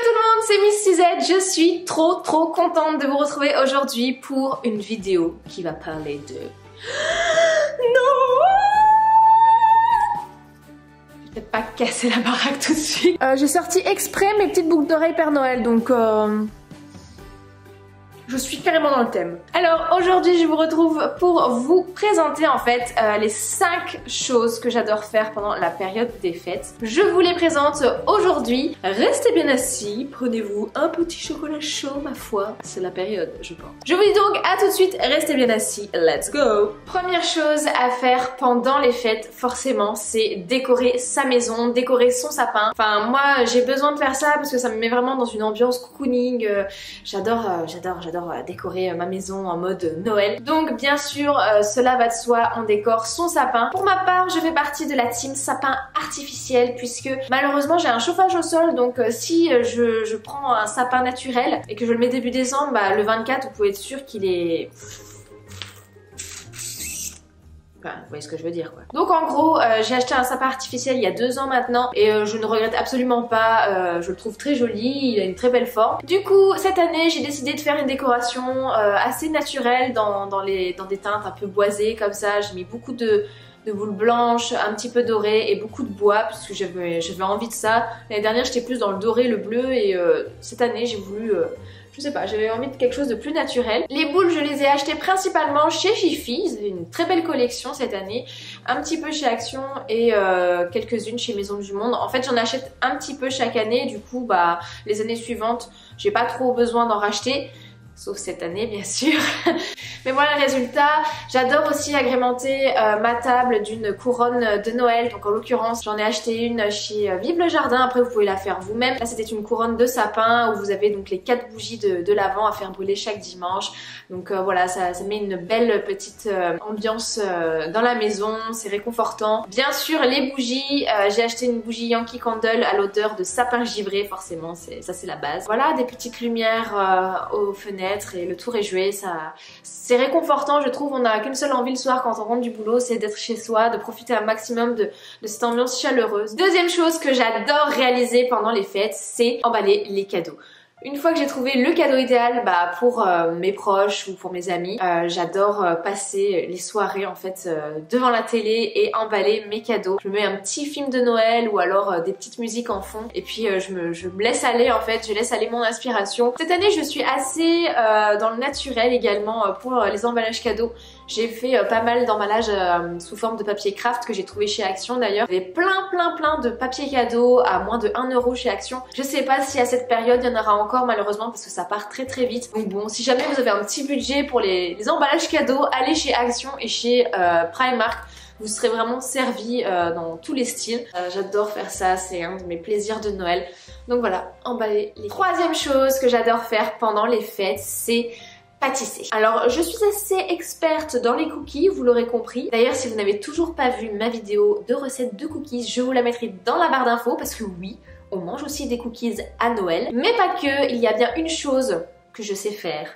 tout le monde, c'est Miss Suzette. Je suis trop contente de vous retrouver aujourd'hui pour une vidéo qui va parler de... Non, je vais peut-être pas casser la baraque tout de suite. J'ai sorti exprès mes petites boucles d'oreilles Père Noël, donc je suis carrément dans le thème. Alors aujourd'hui je vous retrouve pour vous présenter en fait les 5 choses que j'adore faire pendant la période des fêtes. Je vous les présente aujourd'hui. Restez bien assis, prenez-vous un petit chocolat chaud ma foi. C'est la période je pense. Je vous dis donc à tout de suite, restez bien assis, let's go. Première chose à faire pendant les fêtes forcément c'est décorer sa maison, décorer son sapin. Enfin moi j'ai besoin de faire ça parce que ça me met vraiment dans une ambiance cocooning. J'adore décorer ma maison en mode Noël. Donc bien sûr, cela va de soi, on décore son sapin. Pour ma part, je fais partie de la team sapin artificiel puisque malheureusement j'ai un chauffage au sol, donc si je prends un sapin naturel et que je le mets début décembre, bah, le 24 vous pouvez être sûr qu'il est... Enfin, vous voyez ce que je veux dire quoi. Donc en gros, j'ai acheté un sapin artificiel il y a 2 ans maintenant et je ne regrette absolument pas, je le trouve très joli, il a une très belle forme. Du coup, cette année, j'ai décidé de faire une décoration assez naturelle dans des teintes un peu boisées comme ça. J'ai mis beaucoup de boules blanches, un petit peu doré et beaucoup de bois puisque j'avais envie de ça. L'année dernière, j'étais plus dans le doré, le bleu et cette année, j'ai voulu... je sais pas, j'avais envie de quelque chose de plus naturel. Les boules, je les ai achetées principalement chez Fifi, une très belle collection cette année. Un petit peu chez Action et quelques-unes chez Maison du Monde. En fait, j'en achète un petit peu chaque année, du coup, bah, les années suivantes, j'ai pas trop besoin d'en racheter. Sauf cette année bien sûr. Mais voilà le résultat. J'adore aussi agrémenter ma table d'une couronne de Noël. Donc en l'occurrence j'en ai acheté une chez Vive le Jardin. Après vous pouvez la faire vous-même. Là c'était une couronne de sapin où vous avez donc les 4 bougies de l'Avent à faire brûler chaque dimanche. Donc voilà ça met une belle petite ambiance dans la maison. C'est réconfortant. Bien sûr les bougies. J'ai acheté une bougie Yankee Candle à l'odeur de sapin givré forcément. Ça c'est la base. Voilà des petites lumières aux fenêtres. Et le tour est joué, ça c'est réconfortant je trouve. On n'a qu'une seule envie le soir quand on rentre du boulot, c'est d'être chez soi, de profiter un maximum de cette ambiance chaleureuse. Deuxième chose que j'adore réaliser pendant les fêtes, c'est emballer les cadeaux. Une fois que j'ai trouvé le cadeau idéal pour mes proches ou pour mes amis, j'adore passer les soirées en fait devant la télé et emballer mes cadeaux. Je me mets un petit film de Noël ou alors des petites musiques en fond et puis je me laisse aller en fait, je laisse aller mon inspiration. Cette année je suis assez dans le naturel également pour les emballages cadeaux. J'ai fait pas mal d'emballages sous forme de papier craft que j'ai trouvé chez Action d'ailleurs. Il y avait plein de papier cadeaux à moins de 1 € chez Action. Je sais pas si à cette période il y en aura encore malheureusement parce que ça part très vite. Donc bon, si jamais vous avez un petit budget pour les emballages cadeaux, allez chez Action et chez Primark. Vous serez vraiment servi dans tous les styles. J'adore faire ça, c'est un de mes plaisirs de Noël. Donc voilà, emballer les... Troisième chose que j'adore faire pendant les fêtes, c'est pâtisser. Alors je suis assez experte dans les cookies, vous l'aurez compris. D'ailleurs si vous n'avez toujours pas vu ma vidéo de recette de cookies, je vous la mettrai dans la barre d'infos parce que oui, on mange aussi des cookies à Noël. Mais pas que, il y a bien une chose que je sais faire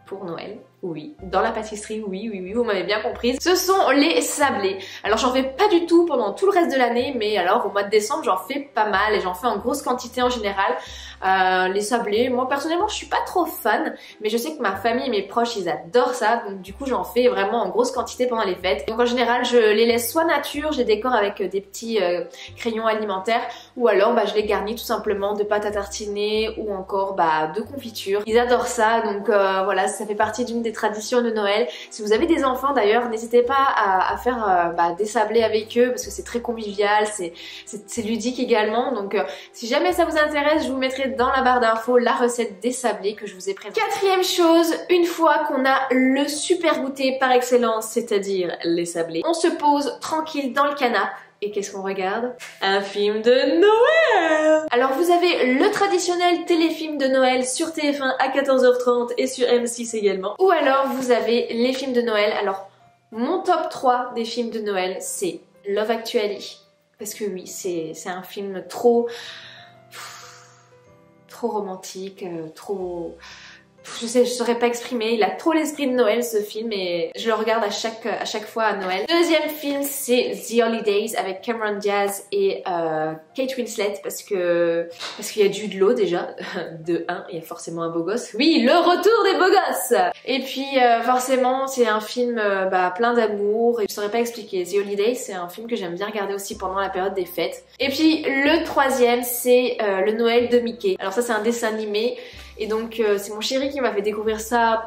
pour Noël. Oui, dans la pâtisserie, oui, vous m'avez bien compris. Ce sont les sablés. Alors j'en fais pas du tout pendant tout le reste de l'année, mais alors au mois de décembre j'en fais pas mal et j'en fais en grosse quantité en général. Les sablés, moi personnellement je suis pas trop fan, mais je sais que ma famille et mes proches ils adorent ça, donc du coup j'en fais vraiment en grosse quantité pendant les fêtes. Donc en général je les laisse soit nature, je les décore avec des petits crayons alimentaires, ou alors je les garnis tout simplement de pâte à tartiner ou encore de confiture. Ils adorent ça, donc voilà, ça fait partie d'une des traditions de Noël. Si vous avez des enfants d'ailleurs, n'hésitez pas à faire des sablés avec eux parce que c'est très convivial, c'est ludique également. Donc si jamais ça vous intéresse, je vous mettrai dans la barre d'infos la recette des sablés que je vous ai présentée. Quatrième chose, une fois qu'on a le super goûter par excellence, c'est-à-dire les sablés, on se pose tranquille dans le canapé. Et qu'est-ce qu'on regarde? Un film de Noël! Alors vous avez le traditionnel téléfilm de Noël sur TF1 à 14h30 et sur M6 également. Ou alors vous avez les films de Noël. Alors mon top 3 des films de Noël c'est Love Actually. Parce que oui, c'est un film trop romantique, trop... je saurais pas exprimer, il a trop l'esprit de Noël ce film et je le regarde à chaque fois à Noël. Deuxième film c'est The Holidays avec Cameron Diaz et Kate Winslet parce qu'il y a Jude Law déjà, de 1, il y a forcément un beau gosse. Oui, le retour des beaux gosses. Et puis forcément c'est un film plein d'amour et je saurais pas expliquer. The Holidays c'est un film que j'aime bien regarder aussi pendant la période des fêtes. Et puis le troisième c'est le Noël de Mickey. Alors ça c'est un dessin animé et donc c'est mon chéri qui m'a fait découvrir ça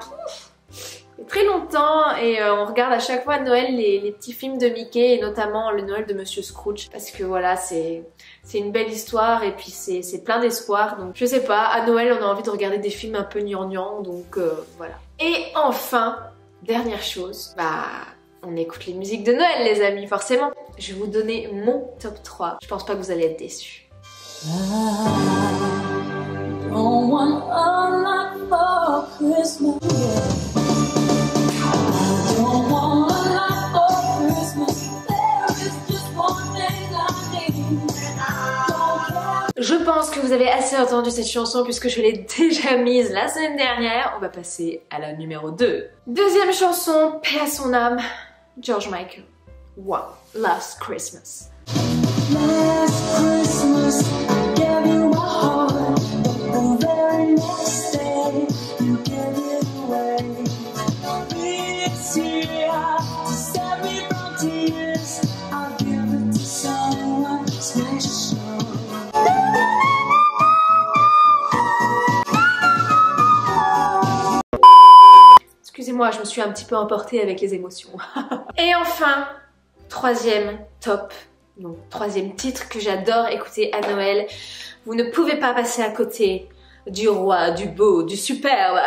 très longtemps et on regarde à chaque fois à Noël les petits films de Mickey et notamment le Noël de Monsieur Scrooge parce que voilà c'est une belle histoire et puis c'est plein d'espoir, donc je sais pas, à Noël on a envie de regarder des films un peu gnangnan, donc voilà. Et enfin, dernière chose, on écoute les musiques de Noël les amis, forcément. Je vais vous donner mon top 3, je pense pas que vous allez être déçus. Don't want a lot for Christmas. Don't want a lot for Christmas. There is just one thing I need. Je pense que vous avez assez entendu cette chanson puisque je l'ai déjà mise la semaine dernière. On va passer à la numéro 2. Deuxième chanson, paix à son âme, George Michael. Wow, Last Christmas. Last Christmas, I gave you my heart. The very next day, you gave it away. It's here to save me from tears. I'll give it to someone special. Excusez-moi, je me suis un petit peu emportée avec les émotions. Et enfin, troisième top. Donc, troisième titre que j'adore écouter à Noël. Vous ne pouvez pas passer à côté du roi, du beau, du superbe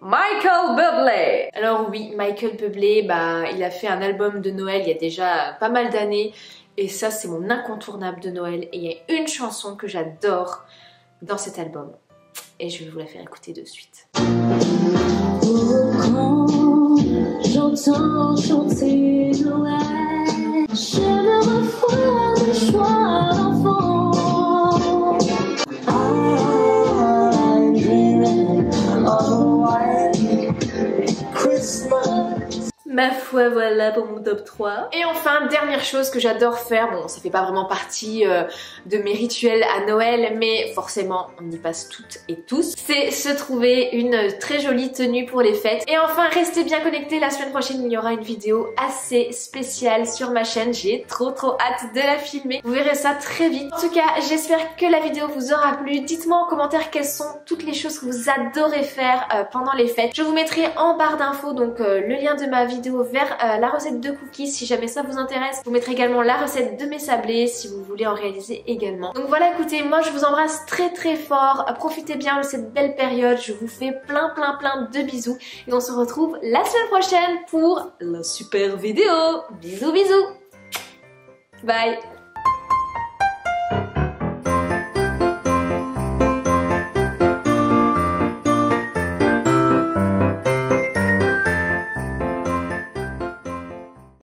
Michael Bublé. Alors oui, Michael Bublé, il a fait un album de Noël il y a déjà pas mal d'années. Et ça, c'est mon incontournable de Noël. Et il y a une chanson que j'adore dans cet album. Et je vais vous la faire écouter de suite. J'entends chanter Noël. Je me revois le choix d'enfant. I'm dreaming of a white Christmas. Ma foi, voilà pour mon top 3. Et enfin, dernière chose que j'adore faire, bon ça fait pas vraiment partie de mes rituels à Noël, mais forcément on y passe toutes et tous, c'est se trouver une très jolie tenue pour les fêtes. Et enfin, restez bien connectés, la semaine prochaine il y aura une vidéo assez spéciale sur ma chaîne, j'ai trop hâte de la filmer, vous verrez ça très vite. En tout cas, j'espère que la vidéo vous aura plu, dites-moi en commentaire quelles sont toutes les choses que vous adorez faire pendant les fêtes. Je vous mettrai en barre d'infos donc le lien de ma vidéo vers la recette de cookies si jamais ça vous intéresse. Je vous mettrai également la recette de mes sablés si vous voulez en réaliser également. Donc voilà, écoutez, moi je vous embrasse très fort. Profitez bien de cette belle période. Je vous fais plein de bisous. Et on se retrouve la semaine prochaine pour la super vidéo. Bisous. Bye.